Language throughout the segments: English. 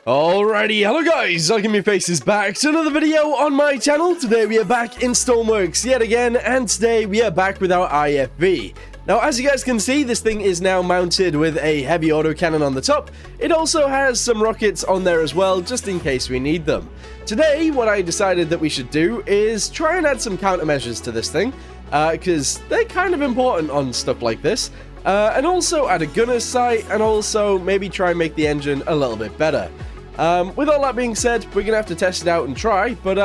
Alrighty, hello guys, welcome your faces back to another video on my channel. Today we are back in Stormworks yet again, and today we are back with our IFV. Now, as you guys can see, this thing is now mounted with a heavy autocannon on the top. It also has some rockets on there as well, just in case we need them. Today, what I decided that we should do is try and add some countermeasures to this thing, because they're kind of important on stuff like this. And also add a gunner's sight, and also maybe try and make the engine a little bit better. With all that being said, we're gonna have to test it out and try, but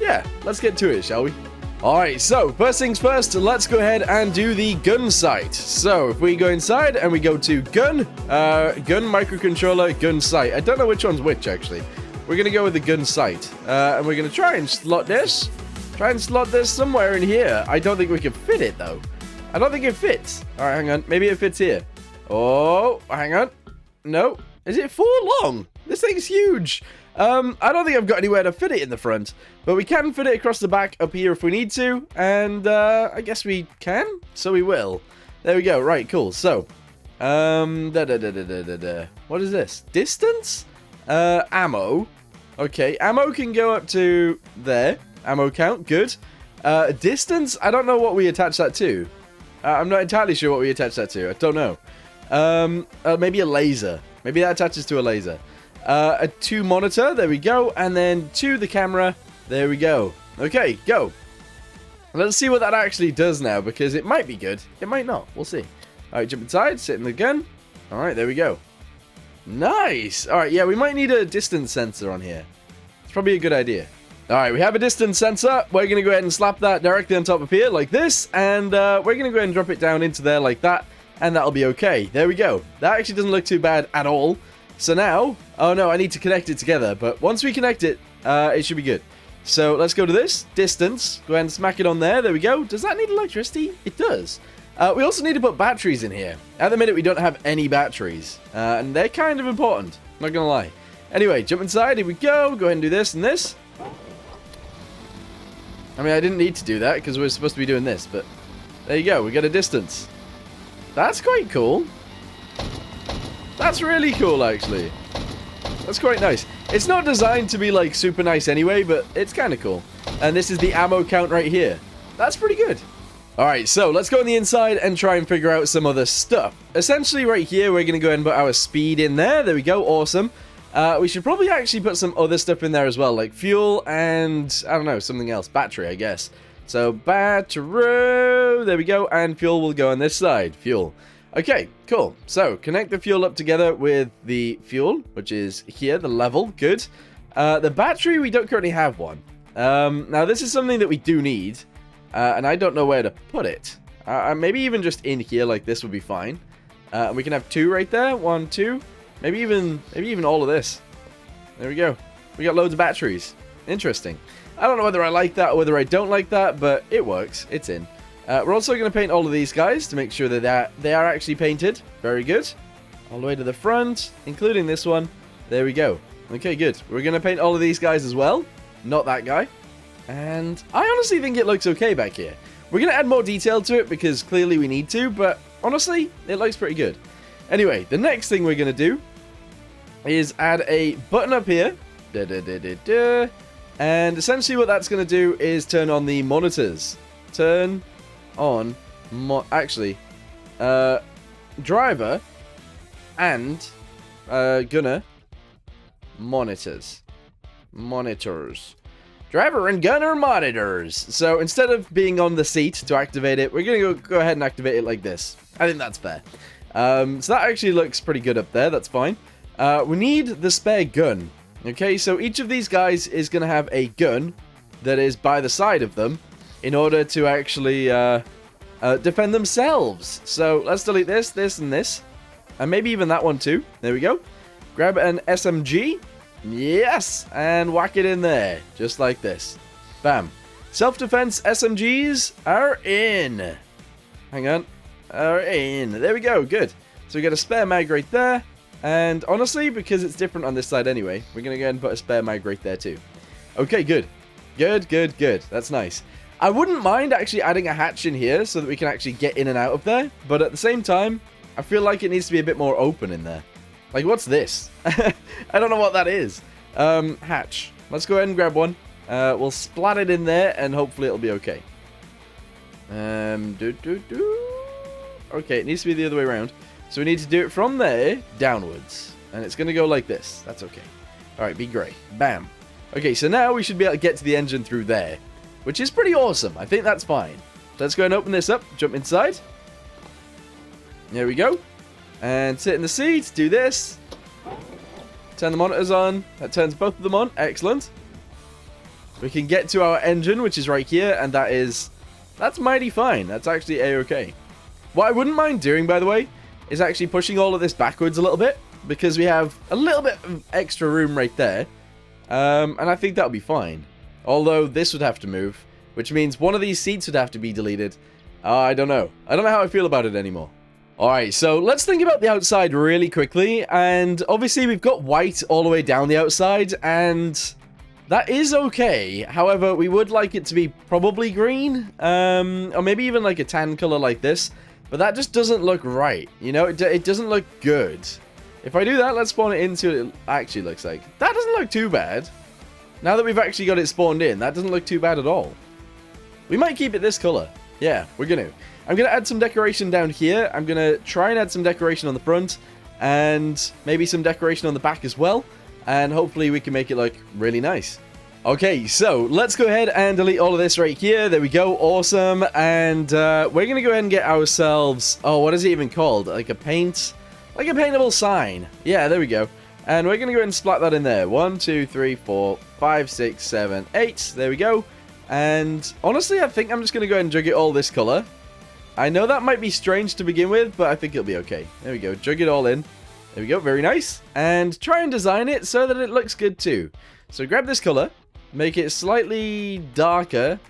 yeah, let's get to it, shall we? Alright, so first things first, let's go ahead and do the gun sight. So if we go inside and we go to gun microcontroller, gun sight. I don't know which one's which actually. We're gonna go with the gun sight, and we're gonna try and slot this. Somewhere in here. I don't think we can fit it though. I don't think it fits. Alright, hang on. Maybe it fits here. Oh, hang on. No. Is it for long? This thing's huge. I don't think I've got anywhere to fit it in the front, but we can fit it across the back up here if we need to, and I guess we can, so we will. There we go. Right, cool. So, what is this? Distance? Ammo. Okay, ammo can go up to there. Ammo count, good. Distance, I don't know what we attach that to. I'm not entirely sure what we attach that to. I don't know. Maybe a laser. Maybe that attaches to a laser. A 2 monitor, there we go, and then 2 the camera, there we go. Okay, go. Let's see what that actually does now, because it might be good, it might not, we'll see. Alright, jump inside, sit in the gun. Alright, there we go. Nice! Alright, yeah, we might need a distance sensor on here. It's probably a good idea. Alright, we have a distance sensor. We're going to go ahead and slap that directly on top of here, like this, and we're going to go ahead and drop it down into there like that, and that'll be okay. There we go. That actually doesn't look too bad at all. So now, oh no, I need to connect it together, but once we connect it, it should be good. So let's go to this, distance, go ahead and smack it on there, there we go. Does that need electricity? It does. We also need to put batteries in here. At the minute, we don't have any batteries, and they're kind of important, not gonna lie. Anyway, jump inside, here we go, go ahead and do this and this. I mean, I didn't need to do that, because we're supposed to be doing this, but there you go, we got a distance. That's quite cool. That's really cool, actually. That's quite nice. It's not designed to be, like, super nice anyway, but it's kind of cool. And this is the ammo count right here. That's pretty good. Alright, so let's go on the inside and try and figure out some other stuff. Essentially, right here, we're going to go ahead and put our speed in there. There we go. Awesome. We should probably actually put some other stuff in there as well, like fuel and, I don't know, something else. Battery, I guess. So, battery. There we go. And fuel will go on this side. Fuel. Okay, cool. So, connect the fuel up together with the fuel, which is here, the level. Good. The battery, we don't currently have one. Now, this is something that we do need, and I don't know where to put it. Maybe even just in here, like this would be fine. And we can have 2 right there. 1, 2. Maybe even all of this. There we go. We got loads of batteries. Interesting. I don't know whether I like that or whether I don't like that, but it works. It's in. We're also going to paint all of these guys to make sure that they are actually painted. Very good. All the way to the front, including this one. There we go. Okay, good. We're going to paint all of these guys as well. Not that guy. And I honestly think it looks okay back here. We're going to add more detail to it because clearly we need to, but honestly, it looks pretty good. Anyway, the next thing we're going to do is add a button up here. And essentially what that's going to do is turn on the monitors. Turn on driver and gunner monitors. Driver and gunner monitors. So instead of being on the seat to activate it, we're gonna go ahead and activate it like this. I think that's fair. So that actually looks pretty good up there. That's fine. We need the spare gun. Okay, so each of these guys is gonna have a gun that is by the side of them, in order to actually defend themselves. So let's delete this, this, and this. And maybe even that one too. There we go. Grab an SMG. Yes! And whack it in there. Just like this. Bam. Self-defense SMGs are in. Hang on. Are in. There we go. Good. So we got a spare mag right there. And honestly, because it's different on this side anyway, we're going to go ahead and put a spare mag right there too. Okay, good. Good, good, good. That's nice. I wouldn't mind actually adding a hatch in here so that we can actually get in and out of there. But at the same time, I feel like it needs to be a bit more open in there. Like, what's this? I don't know what that is. Hatch. Let's go ahead and grab one. We'll splat it in there, and hopefully it'll be okay. Okay, it needs to be the other way around. So we need to do it from there downwards. And it's going to go like this. That's okay. Alright, be grey. Bam. Okay, so now we should be able to get to the engine through there, which is pretty awesome. I think that's fine. So let's go and open this up. Jump inside. There we go. And sit in the seat. Do this. Turn the monitors on. That turns both of them on. Excellent. We can get to our engine, which is right here, and that's mighty fine. That's actually a-okay. What I wouldn't mind doing, by the way, is actually pushing all of this backwards a little bit, because we have a little bit of extra room right there. And I think that'll be fine. Although this would have to move, which means one of these seats would have to be deleted. I don't know. I don't know how I feel about it anymore. Alright, so let's think about the outside really quickly. And obviously we've got white all the way down the outside, and that is okay. However, we would like it to be probably green, or maybe even like a tan color like this. But that just doesn't look right. You know, it doesn't look good. If I do that, let's spawn it into it. It actually looks like. That doesn't look too bad. Now that we've actually got it spawned in, that doesn't look too bad at all. We might keep it this color. Yeah, we're going to. I'm going to add some decoration down here. I'm going to try and add some decoration on the front. And maybe some decoration on the back as well. And hopefully we can make it look really nice. Okay, so let's go ahead and delete all of this right here. There we go. Awesome. And we're going to go ahead and get ourselves... Oh, what is it even called? Like a paint... Like a paintable sign. Yeah, there we go. And we're going to go ahead and splat that in there. 1, 2, 3, 4, 5, 6, 7, 8. There we go. And honestly, I think I'm just going to go ahead and jug it all this color. I know that might be strange to begin with, but I think it'll be okay. There we go. Jug it all in. There we go. Very nice. And try and design it so that it looks good too. So grab this color. Make it slightly darker.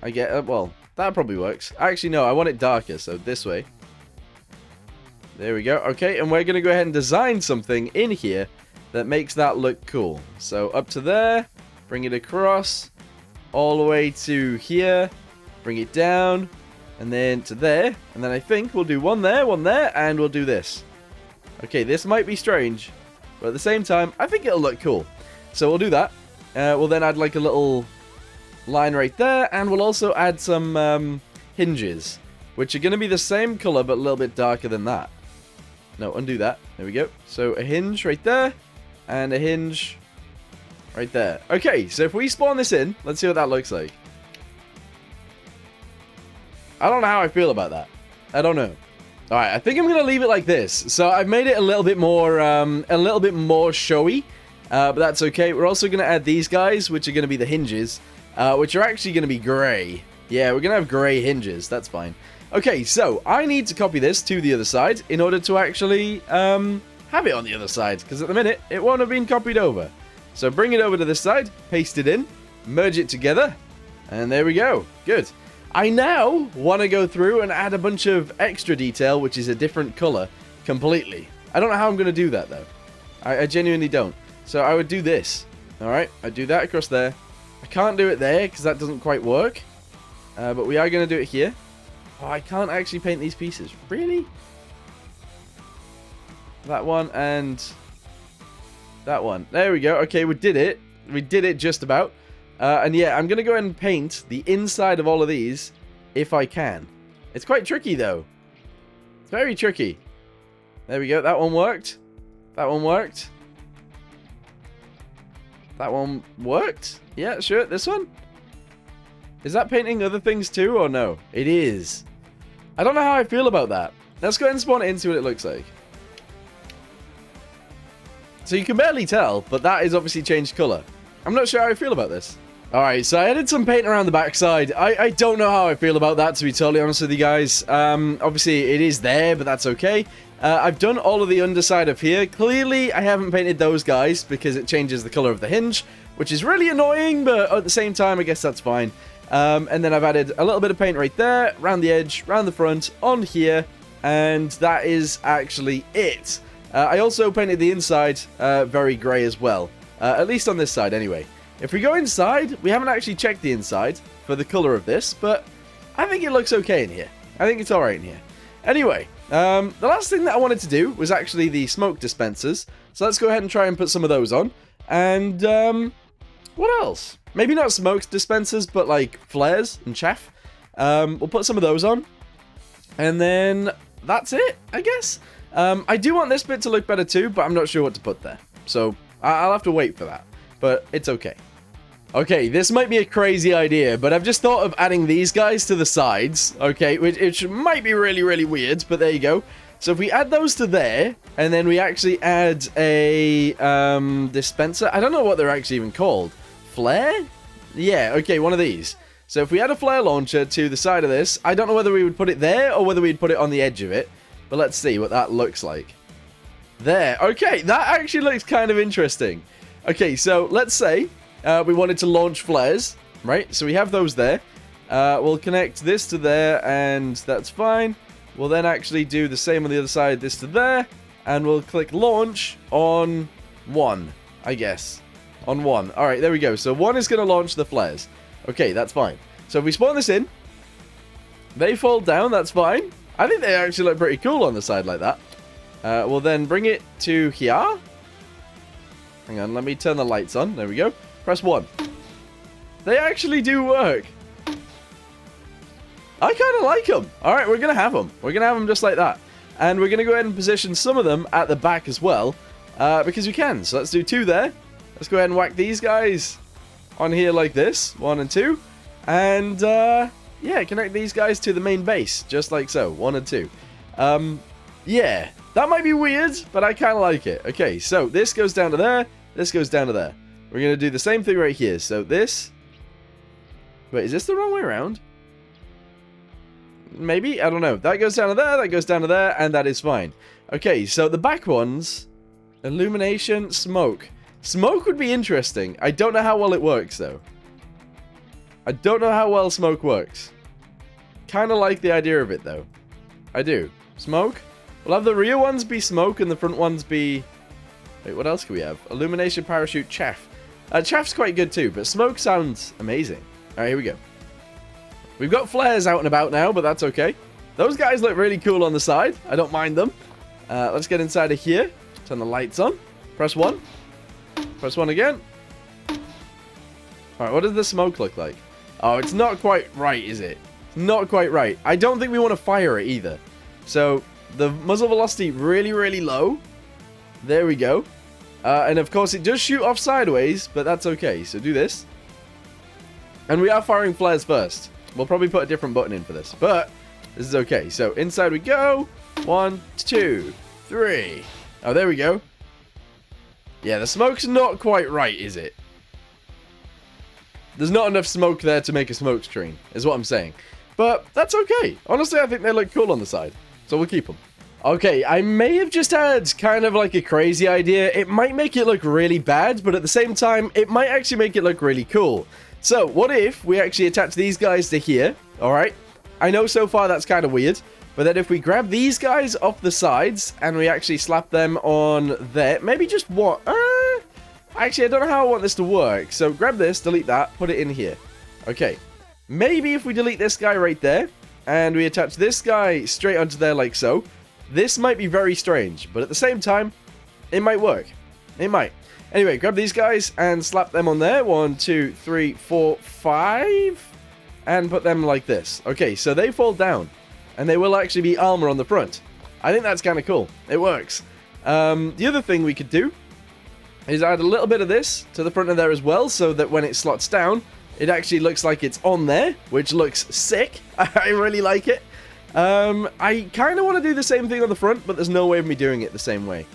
I get... well, that probably works. Actually, no. I want it darker, so this way. There we go. Okay, and we're going to go ahead and design something in here that makes that look cool. So up to there, bring it across, all the way to here, bring it down, and then to there. And then I think we'll do one there, and we'll do this. Okay, this might be strange, but at the same time, I think it'll look cool. So we'll do that. We'll then add like a little line right there, and we'll also add some hinges, which are going to be the same color, but a little bit darker than that. No, undo that. There we go. So a hinge right there, and a hinge right there. Okay, so if we spawn this in, let's see what that looks like. I don't know how I feel about that. I don't know. All right, I think I'm gonna leave it like this. So I've made it a little bit more showy, but that's okay. We're also gonna add these guys, which are gonna be the hinges, which are actually gonna be gray. Yeah, we're gonna have gray hinges. That's fine. Okay, so I need to copy this to the other side in order to actually have it on the other side, because at the minute it won't have been copied over. So bring it over to this side, paste it in, merge it together, and there we go. Good. I now want to go through and add a bunch of extra detail, which is a different color completely. I don't know how I'm going to do that though. I genuinely don't. So I would do this. All right, I'd do that across there. I can't do it there because that doesn't quite work, but we are going to do it here. Oh, I can't actually paint these pieces. Really? That one and that one. There we go. Okay, we did it. We did it just about. And yeah, I'm going to go ahead and paint the inside of all of these if I can. It's quite tricky, though. It's very tricky. There we go. That one worked. That one worked. That one worked. Yeah, sure. This one? Is that painting other things too, or no? It is. I don't know how I feel about that. Let's go ahead and spawn it in, see what it looks like. So you can barely tell, but that is obviously changed color. I'm not sure how I feel about this. Alright, so I added some paint around the backside. I don't know how I feel about that, to be totally honest with you guys. Obviously, it is there, but that's okay. I've done all of the underside of here. Clearly, I haven't painted those guys because it changes the color of the hinge, which is really annoying, but at the same time, I guess that's fine. And then I've added a little bit of paint right there, around the edge, around the front, on here, and that is actually it. I also painted the inside very grey as well, at least on this side anyway. If we go inside, we haven't actually checked the inside for the colour of this, but I think it looks okay in here. I think it's alright in here. Anyway, the last thing that I wanted to do was actually the smoke dispensers. So let's go ahead and try and put some of those on. And, what else? Maybe not smoke dispensers, but like flares and chaff. We'll put some of those on. And then that's it, I guess. I do want this bit to look better too, but I'm not sure what to put there. So I'll have to wait for that. But it's okay. Okay, this might be a crazy idea, but I've just thought of adding these guys to the sides, okay, which might be really, really weird, but there you go. So if we add those to there, and then we actually add a dispenser, I don't know what they're actually even called. Flare? Yeah, okay, one of these. So if we add a flare launcher to the side of this, I don't know whether we would put it there or whether we'd put it on the edge of it, but let's see what that looks like. There, okay, that actually looks kind of interesting. Okay, so let's say we wanted to launch flares, right? So we have those there. We'll connect this to there, and that's fine. We'll then actually do the same on the other side, this to there, and we'll click launch on 1, I guess. On 1. All right, there we go. So 1 is going to launch the flares. Okay, that's fine. So if we spawn this in, they fall down, that's fine. I think they actually look pretty cool on the side like that. We'll then bring it to here. Hang on, let me turn the lights on. There we go. Press 1. They actually do work. I kind of like them. All right, we're going to have them. We're going to have them just like that. And we're going to go ahead and position some of them at the back as well, because we can. So let's do 2 there. Let's go ahead and whack these guys on here like this. 1 and 2. And, yeah, connect these guys to the main base, just like so. 1 and 2. Yeah, that might be weird, but I kind of like it. Okay, so this goes down to there. This goes down to there. We're going to do the same thing right here. So this... Wait, is this the wrong way around? Maybe? I don't know. That goes down to there, that goes down to there, and that is fine. Okay, so the back ones... Illumination, smoke. Smoke would be interesting. I don't know how well it works, though. I don't know how well smoke works. Kind of like the idea of it, though. I do. Smoke? We'll have the rear ones be smoke and the front ones be... Wait, what else can we have? Illumination, parachute, chaff. Chaff's quite good too, but smoke sounds amazing. Alright, here we go. We've got flares out and about now, but that's okay. Those guys look really cool on the side. I don't mind them. Let's get inside of here. Turn the lights on. Press 1. Press 1 again. Alright, what does the smoke look like? Oh, it's not quite right, is it? It's not quite right. I don't think we want to fire it either. So, the muzzle velocity really, really low. There we go. And of course, it does shoot off sideways, but that's okay. So do this. And we are firing flares first. We'll probably put a different button in for this, but this is okay. So inside we go. 1, 2, 3. Oh, there we go. Yeah, the smoke's not quite right, is it? There's not enough smoke there to make a smoke screen, is what I'm saying. But that's okay. Honestly, I think they look cool on the side. So we'll keep them. Okay, I may have just had kind of like a crazy idea. It might make it look really bad, but at the same time, it might actually make it look really cool. So, what if we actually attach these guys to here, alright? I know so far that's kind of weird, but then if we grab these guys off the sides, and we actually slap them on there, maybe just one... actually, I don't know how I want this to work. So, grab this, delete that, put it in here. Okay, maybe if we delete this guy right there, and we attach this guy straight onto there like so, this might be very strange, but at the same time, it might work. It might. Anyway, grab these guys and slap them on there. 1, 2, 3, 4, 5. And put them like this. Okay, so they fall down. And they will actually be armor on the front. I think that's kind of cool. It works. The other thing we could do is add a little bit of this to the front of there as well, so that when it slots down, it actually looks like it's on there, which looks sick. I really like it. I kind of want to do the same thing on the front, but there's no way of me doing it the same way.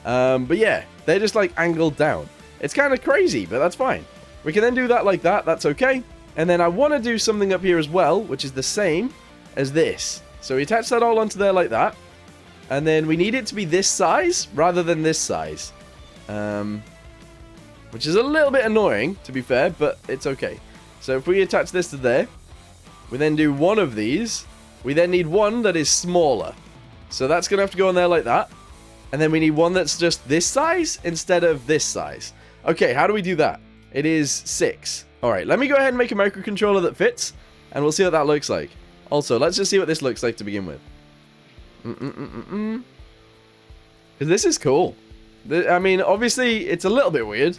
But yeah, they're just like angled down. It's kind of crazy, but that's fine. We can then do that like that, that's okay. And then I want to do something up here as well, which is the same as this. So we attach that all onto there like that. And then we need it to be this size rather than this size. Which is a little bit annoying, to be fair, but it's okay. So if we attach this to there, we then do one of these. We then need one that is smaller. So that's going to have to go on there like that. And then we need one that's just this size instead of this size. Okay, how do we do that? It is 6. Alright, let me go ahead and make a microcontroller that fits. And we'll see what that looks like. Also, let's just see what this looks like to begin with. Because this is cool. I mean, obviously, it's a little bit weird,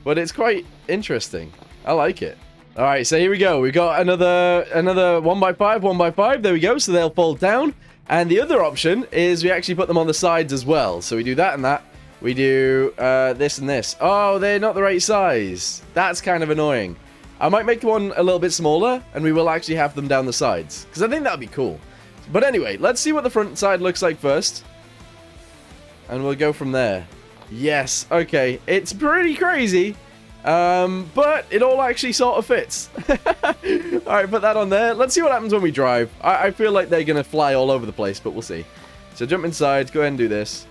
but it's quite interesting. I like it. All right, so here we go. We got another 1x5, 1x5. There we go. So they'll fold down. And the other option is we actually put them on the sides as well. So we do that and that. We do this and this. Oh, they're not the right size. That's kind of annoying. I might make one a little bit smaller, and we will actually have them down the sides, because I think that would be cool. But anyway, let's see what the front side looks like first. And we'll go from there. Yes, okay. It's pretty crazy, but it all actually sort of fits. Alright, put that on there. Let's see what happens when we drive. I feel like they're going to fly all over the place, but we'll see. So jump inside, go ahead and do this.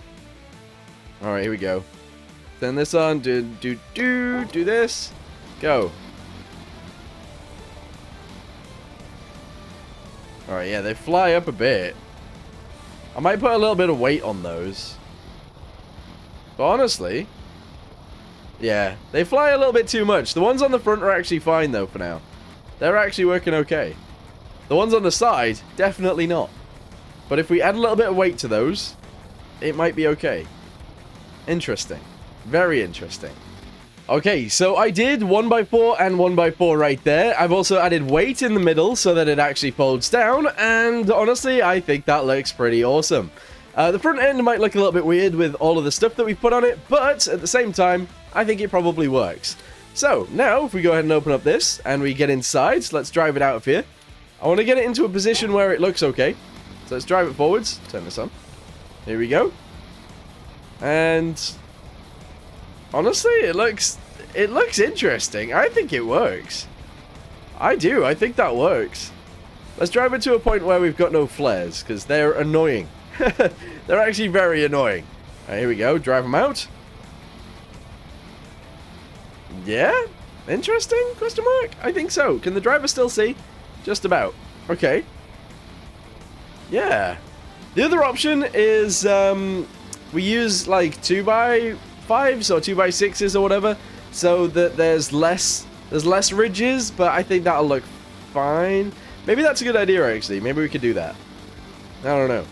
Alright, here we go. Turn this on, do this. Go. Alright, yeah, they fly up a bit. I might put a little bit of weight on those. But honestly, yeah, they fly a little bit too much. The ones on the front are actually fine, though, for now. They're actually working okay. The ones on the side, definitely not. But if we add a little bit of weight to those, it might be okay. Interesting. Very interesting. Okay, so I did 1x4 and 1x4 right there. I've also added weight in the middle so that it actually folds down, and honestly, I think that looks pretty awesome. The front end might look a little bit weird with all of the stuff that we've put on it, but at the same time, I think it probably works. So, now, if we go ahead and open up this, and we get inside, so let's drive it out of here. I want to get it into a position where it looks okay. So let's drive it forwards. Turn this on. Here we go. And honestly, it looks interesting. I think it works. I do. I think that works. Let's drive it to a point where we've got no flares, because they're annoying. They're actually very annoying. Right, here we go. Drive them out. Yeah? Interesting? Question mark? I think so. Can the driver still see? Just about. Okay. Yeah. The other option is we use like 2x5s or 2x6s or whatever, so that there's less ridges, but I think that'll look fine. Maybe that's a good idea, actually. Maybe we could do that. I don't know.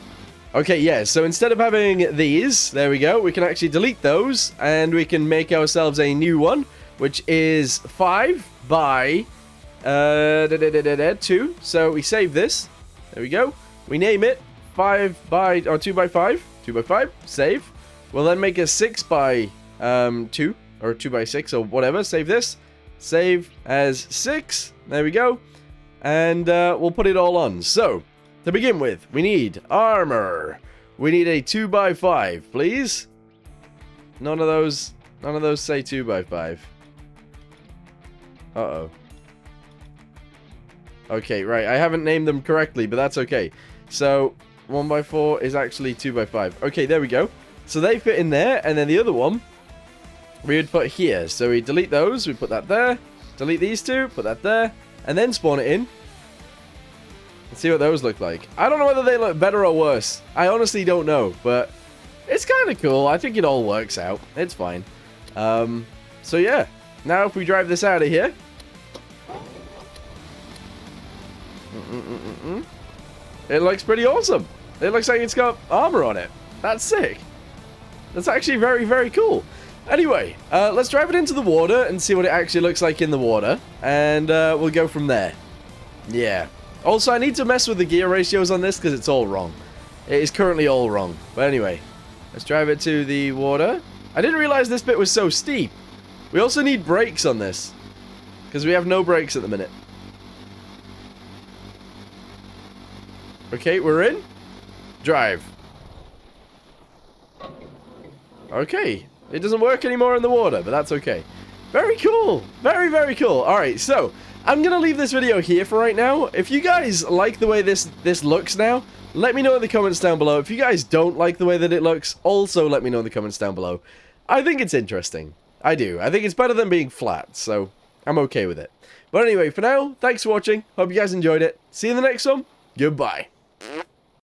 Okay, yeah, so instead of having these, there we go, we can actually delete those, and we can make ourselves a new one, which is 5 by 2. So we save this. There we go. We name it 5 by, or 2 by 5. 2 by 5. Save. We'll then make a 6 by 2, or 2 by 6, or whatever. Save this. Save as 6. There we go. And we'll put it all on. So, to begin with, we need Armour. We need a 2 by 5, please. None of those say 2 by 5. Uh-oh. Okay, right. I haven't named them correctly, but that's okay. So, 1 by 4 is actually 2 by 5. Okay, there we go. So they fit in there, and then the other one we would put here. So we delete those, we put that there. Delete these two, put that there, and then spawn it in. Let's see what those look like. I don't know whether they look better or worse. I honestly don't know, but it's kind of cool. I think it all works out. It's fine. So yeah. Now if we drive this out of here. It looks pretty awesome. It looks like it's got armor on it. That's sick. That's actually very, very cool. Anyway, let's drive it into the water and see what it actually looks like in the water. And we'll go from there. Yeah. Also, I need to mess with the gear ratios on this because it's all wrong. It is currently all wrong. But anyway, let's drive it to the water. I didn't realize this bit was so steep. We also need brakes on this because we have no brakes at the minute. Okay, we're in. Drive. Okay. It doesn't work anymore in the water, but that's okay. Very cool. Very, very cool. Alright, so I'm going to leave this video here for right now. If you guys like the way this looks now, let me know in the comments down below. If you guys don't like the way that it looks, also let me know in the comments down below. I think it's interesting. I do. I think it's better than being flat, so I'm okay with it. But anyway, for now, thanks for watching. Hope you guys enjoyed it. See you in the next one. Goodbye.